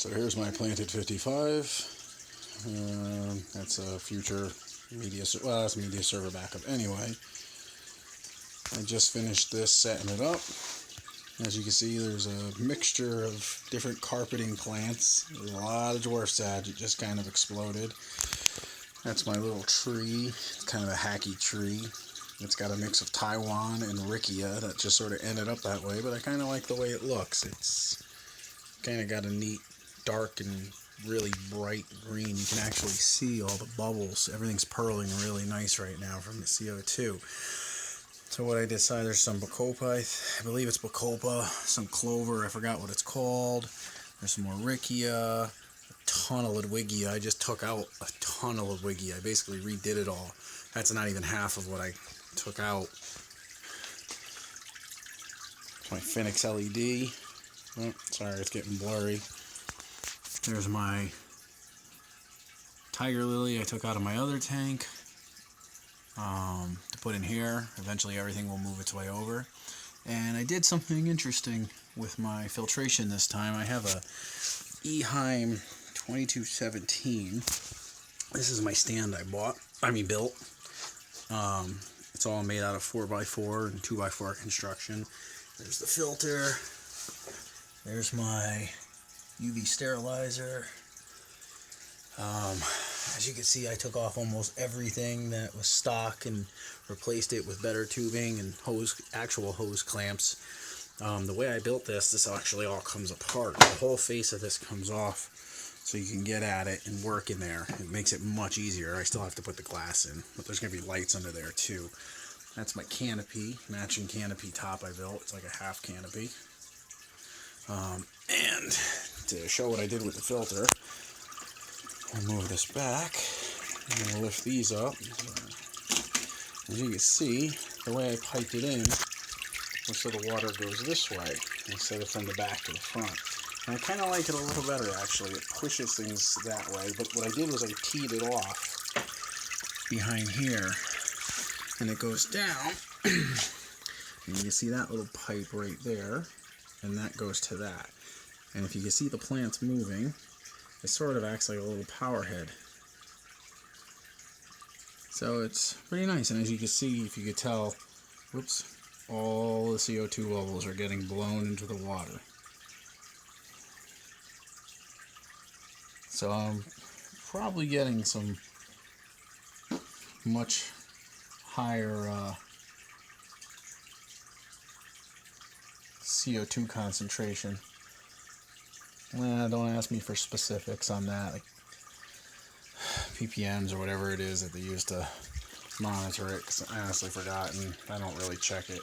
So here's my planted 55. That's a future media, well, that's media server backup anyway. I just finished this, setting it up. As you can see, there's a mixture of different carpeting plants. There's a lot of dwarf sage. It just kind of exploded. That's my little tree. It's kind of a hacky tree. It's got a mix of Taiwan and Riccia that just sort of ended up that way, but I kind of like the way it looks. It's kind of got a neat dark and really bright green. You can actually see all the bubbles. Everything's purling really nice right now from the CO2. So what I decided, there's some bacopa, I believe it's bacopa, some clover, I forgot what it's called. There's some more Riccia, a ton of Ludwigia. I just took out a ton of Ludwigia. I basically redid it all. That's not even half of what I took out. My Phoenix LED. Oh, sorry, it's getting blurry. There's my tiger lily I took out of my other tank to put in here. Eventually everything will move its way over. And I did something interesting with my filtration this time. I have a ehiem 2217. This is my stand I built. It's all made out of 4x4 and 2x4 construction. There's the filter. There's my UV sterilizer. As you can see, I took off almost everything that was stock and replaced it with better tubing and actual hose clamps. The way I built this actually all comes apart. The whole face of this comes off so you can get at it and work in there. It makes it much easier. I still have to put the glass in, but there's going to be lights under there too. That's my canopy, matching canopy top I built. It's like a half canopy. And to show what I did with the filter, I'll move this back and I'll lift these up. As you can see, the way I piped it in was so the water goes this way instead of from the back to the front. And I kind of like it a little better actually. It pushes things that way, but what I did was I teed it off behind here and it goes down. And you can see that little pipe right there, and that goes to that. And if you can see the plants moving, it sort of acts like a little power head. So it's pretty nice, and as you can see, if you could tell, whoops, all the CO2 bubbles are getting blown into the water. So I'm probably getting some much higher CO2 concentration. Don't ask me for specifics on that, like ppms or whatever it is that they use to monitor it, because I honestly forgot and I don't really check it.